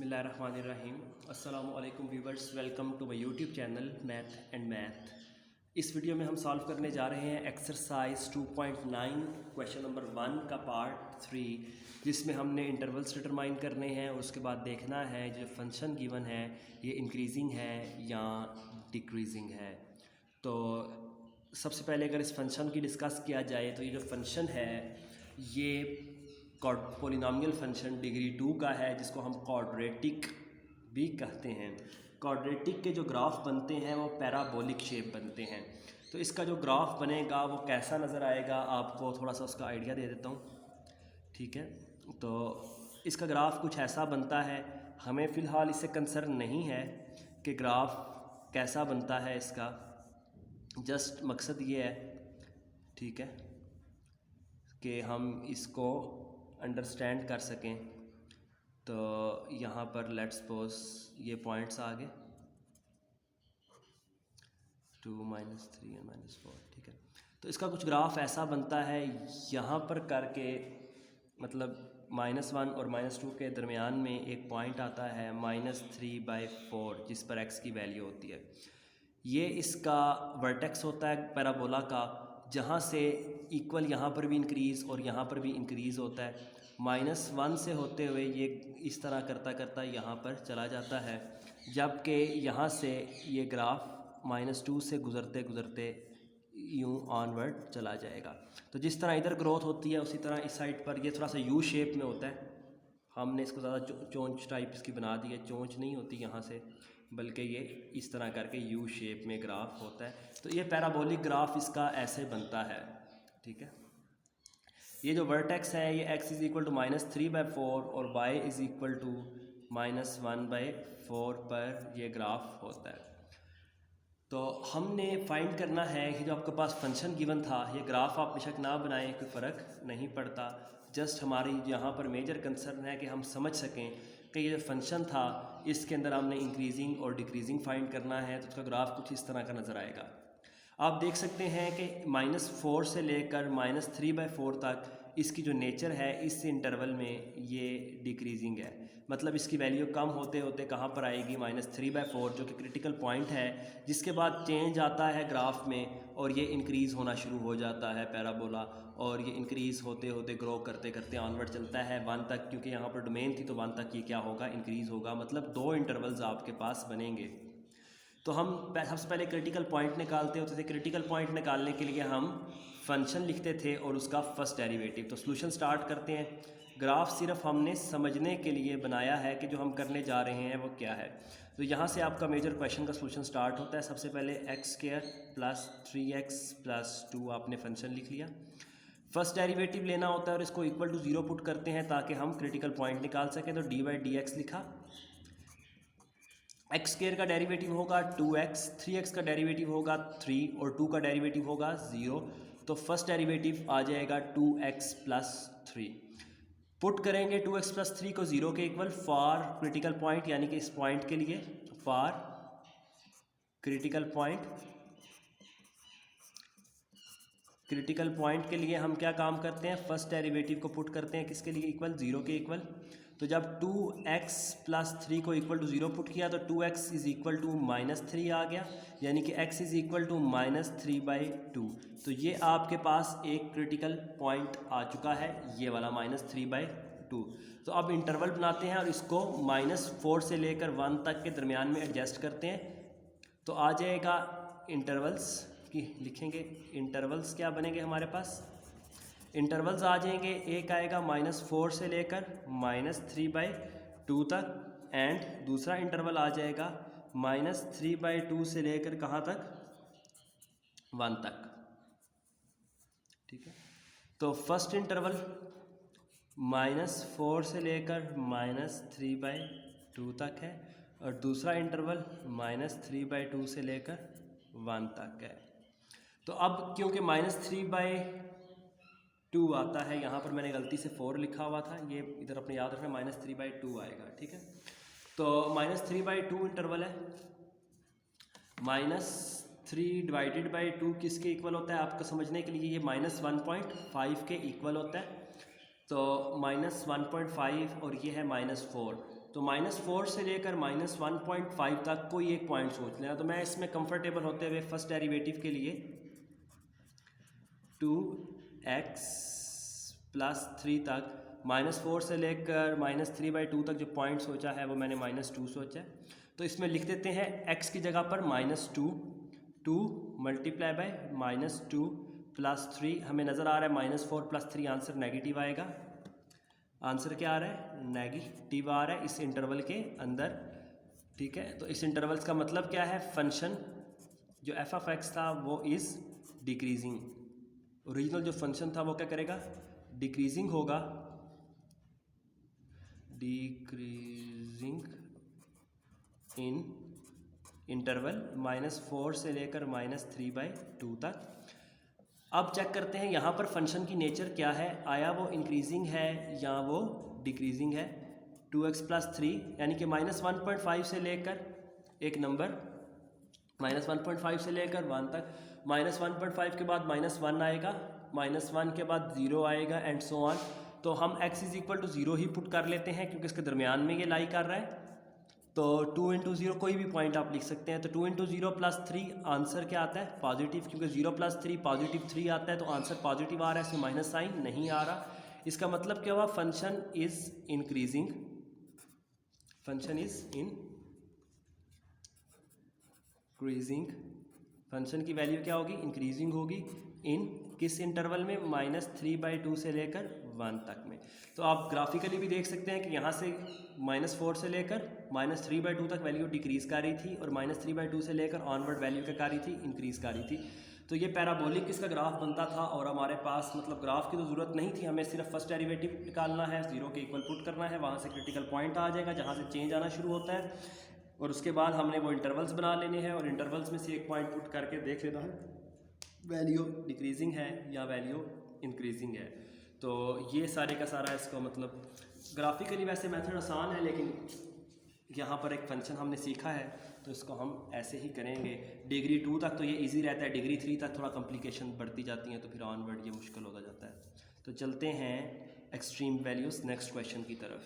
बिस्मिल्लाहिर्रहमानिर्रहीम। अस्सलामु अलैकुम viewers, welcome to my YouTube channel math and math. इस वीडियो में हम सॉल्व करने जा रहे हैं एक्सरसाइज 2.9 क्वेश्चन नंबर 1 का पार्ट 3, जिसमें हमने इंटरवल्स डिटरमाइन करने हैं और उसके बाद देखना है जो फंक्शन गिवन है ये इंक्रीजिंग है या डिक्रीजिंग है। तो सबसे पहले अगर इस फंक्शन की डिस्कस किया जाए तो ये जो फंक्शन है ये पॉलिनॉमियल फंक्शन डिग्री 2 का है, जिसको हम क्वाड्रेटिक भी कहते हैं। क्वाड्रेटिक के जो ग्राफ बनते हैं वो पैराबोलिक शेप बनते हैं। तो इसका जो ग्राफ बनेगा वो कैसा नज़र आएगा, आपको थोड़ा सा उसका आइडिया दे देता हूँ। ठीक है, तो इसका ग्राफ कुछ ऐसा बनता है। हमें फ़िलहाल इससे कंसर्न नहीं है कि ग्राफ कैसा बनता है इसका, जस्ट मकसद ये है, ठीक है, कि हम इसको अंडरस्टैंड कर सकें। तो यहाँ पर लेट्स सपोज ये पॉइंट्स आ गए 2 -3 और -4, ठीक है। तो इसका कुछ ग्राफ ऐसा बनता है, यहाँ पर करके मतलब -1 और -2 के दरमियान में एक पॉइंट आता है -3/4, जिस पर x की वैल्यू होती है। ये इसका वर्टेक्स होता है पैराबोला का, जहाँ से इक्वल यहाँ पर भी इंक्रीज़ और यहाँ पर भी इंक्रीज़ होता है। -1 से होते हुए ये इस तरह करता करता यहाँ पर चला जाता है, जबकि यहाँ से ये ग्राफ -2 से गुज़रते गुज़रते यूँ ऑनवर्ड चला जाएगा। तो जिस तरह इधर ग्रोथ होती है उसी तरह इस साइड पर ये थोड़ा सा यू शेप में होता है। हमने इसको ज़्यादा चोंच टाइप इसकी बना दी है, चोंच नहीं होती यहाँ से, बल्कि ये इस तरह करके यू शेप में ग्राफ होता है। तो ये पैराबोलिक ग्राफ इसका ऐसे बनता है, ठीक है। ये जो वर्टेक्स है ये x इज़ इक्वल टू -3/4 और y इज़ इक्वल टू -1/4 पर ये ग्राफ होता है। तो हमने फाइंड करना है कि जो आपके पास फंक्शन गिवन था, ये ग्राफ आप बेशक ना बनाएं, कोई फ़र्क नहीं पड़ता। जस्ट हमारी यहाँ पर मेजर कंसर्न है कि हम समझ सकें कि ये जो फंक्शन था इसके अंदर हमने इंक्रीजिंग और डिक्रीजिंग फाइंड करना है। तो उसका ग्राफ कुछ इस तरह का नज़र आएगा। आप देख सकते हैं कि -4 से लेकर -3/4 तक इसकी जो नेचर है इस इंटरवल में ये डिक्रीजिंग है। मतलब इसकी वैल्यू कम होते होते कहाँ पर आएगी, -3/4, जो कि क्रिटिकल पॉइंट है, जिसके बाद चेंज आता है ग्राफ में और ये इंक्रीज़ होना शुरू हो जाता है पैराबोला, और ये इंक्रीज़ होते होते ग्रो करते करते ऑनवर्ड चलता है 1 तक, क्योंकि यहाँ पर डोमेन थी तो 1 तक ये क्या होगा, इंक्रीज़ होगा। मतलब 2 इंटरवल्स आपके पास बनेंगे। तो हम सबसे पहले क्रिटिकल पॉइंट निकालते होते थे। क्रिटिकल पॉइंट निकालने के लिए हम फंक्शन लिखते थे और उसका फर्स्ट डेरिवेटिव। तो सॉल्यूशन स्टार्ट करते हैं। ग्राफ सिर्फ हमने समझने के लिए बनाया है कि जो हम करने जा रहे हैं वो क्या है। तो यहाँ से आपका मेजर क्वेश्चन का सॉल्यूशन स्टार्ट होता है। सबसे पहले x² + 3x + 2 आपने फंक्शन लिख लिया। फर्स्ट डेरिवेटिव लेना होता है और इसको इक्वल टू 0 पुट करते हैं ताकि हम क्रिटिकल पॉइंट निकाल सकें। तो d/dx लिखा। x² का डेरिवेटिव होगा 2x, 3x का डेरिवेटिव होगा 3 और 2 का डेरिवेटिव होगा 0। तो फर्स्ट डेरिवेटिव आ जाएगा 2x + 3। पुट करेंगे 2x + 3 को 0 के इक्वल फॉर क्रिटिकल पॉइंट, यानी कि इस पॉइंट के लिए फॉर क्रिटिकल पॉइंट के लिए हम क्या काम करते हैं, फर्स्ट डेरिवेटिव को पुट करते हैं किसके लिए, इक्वल 0 के इक्वल। तो जब 2x + 3 को इक्वल टू 0 पुट किया तो 2x इज़ इक्वल टू -3 आ गया, यानी कि x इज़ इक्वल टू -3/2। तो ये आपके पास एक क्रिटिकल पॉइंट आ चुका है, ये वाला -3/2। तो अब इंटरवल बनाते हैं और इसको -4 से लेकर 1 तक के दरमियान में एडजस्ट करते हैं। तो आ जाएगा इंटरवल्स की, लिखेंगे इंटरवल्स क्या बनेंगे हमारे पास, इंटरवल्स आ जाएंगे। एक आएगा -4 से लेकर -3/2 तक, एंड दूसरा इंटरवल आ जाएगा -3/2 से लेकर कहाँ तक, 1 तक, ठीक है। तो फर्स्ट इंटरवल -4 से लेकर -3/2 तक है और दूसरा इंटरवल -3/2 से लेकर 1 तक है। तो अब क्योंकि -3/2 आता है, यहाँ पर मैंने गलती से 4 लिखा हुआ था, ये इधर अपने याद रखना, -3/2 आएगा, ठीक है। तो -3/2 इंटरवल है। -3/2 किसके इक्वल होता है, आपको समझने के लिए ये -1.5 के इक्वल होता है। तो -1.5 और ये है -4, तो -4 से लेकर -1.5 तक कोई एक पॉइंट सोच लेना। तो मैं इसमें कंफर्टेबल होते हुए फर्स्ट डेरिवेटिव के लिए 2x + 3 तक -4 से लेकर -3/2 तक जो पॉइंट सोचा है वो मैंने -2 सोचा है। तो इसमें लिख देते हैं x की जगह पर -2 2 × -2 + 3 हमें नज़र आ रहा है -4 + 3 आंसर नेगेटिव आएगा। आंसर क्या आ रहा है? नेगेटिव आ रहा है इस इंटरवल के अंदर। ठीक है, तो इस इंटरवल्स का मतलब क्या है? फंक्शन जो f(x) था वो इज़ डिक्रीजिंग। ओरिजिनल जो फंक्शन था वो क्या करेगा? डिक्रीजिंग होगा, डिक्रीजिंग इन इंटरवल -4 से लेकर -3/2 तक। अब चेक करते हैं यहाँ पर फंक्शन की नेचर क्या है, आया वो इंक्रीजिंग है या वो डिक्रीजिंग है। 2x + 3 यानी कि -1.5 से लेकर एक नंबर -1.5 से लेकर 1 तक, -1.5 के बाद -1 आएगा, -1 के बाद 0 आएगा एंड सो ऑन। तो हम x = 0 ही पुट कर लेते हैं क्योंकि इसके दरमियान में ये लाई कर रहा है। तो 2 × 0 कोई भी पॉइंट आप लिख सकते हैं। तो 2 × 0 + 3 आंसर क्या आता है? पॉजिटिव, क्योंकि 0 + 3 पॉजिटिव 3 आता है तो आंसर पॉजिटिव आ रहा है, इसमें माइनस साइन नहीं आ रहा। इसका मतलब क्या हुआ? Function is increasing, function is increasing. Function की वैल्यू क्या होगी? इंक्रीजिंग होगी। इन किस इंटरवल में? -3/2 से लेकर 1 तक में। तो आप ग्राफिकली भी देख सकते हैं कि यहाँ से -4 से लेकर -3/2 तक वैल्यू डिक्रीज़ कर रही थी और -3/2 से लेकर ऑनवर्ड वैल्यू क्या कर रही थी? इंक्रीज़ कर रही थी। तो ये पैराबोलिक इसका ग्राफ बनता था और हमारे पास मतलब ग्राफ की तो ज़रूरत नहीं थी, हमें सिर्फ फर्स्ट डेरिवेटिव निकालना है, 0 के इक्वल पुट करना है, वहाँ से क्रिटिकल पॉइंट आ जाएगा जहाँ से चेंज आना शुरू होता है और उसके बाद हमने वो इंटरवल्स बना लेने हैं और इंटरवल्स में से एक पॉइंट पुट करके देख लेना है वैल्यू डिक्रीजिंग है या वैल्यू इंक्रीजिंग है। तो ये सारे का सारा इसको मतलब ग्राफिकली वैसे मेथड आसान है, लेकिन यहाँ पर एक फंक्शन हमने सीखा है तो इसको हम ऐसे ही करेंगे। डिग्री 2 तक तो ये इजी रहता है, डिग्री 3 तक थोड़ा कॉम्प्लिकेशन बढ़ती जाती हैं तो फिर ऑनवर्ड ये मुश्किल होता जाता है। तो चलते हैं एक्सट्रीम वैल्यूज़ नेक्स्ट क्वेश्चन की तरफ।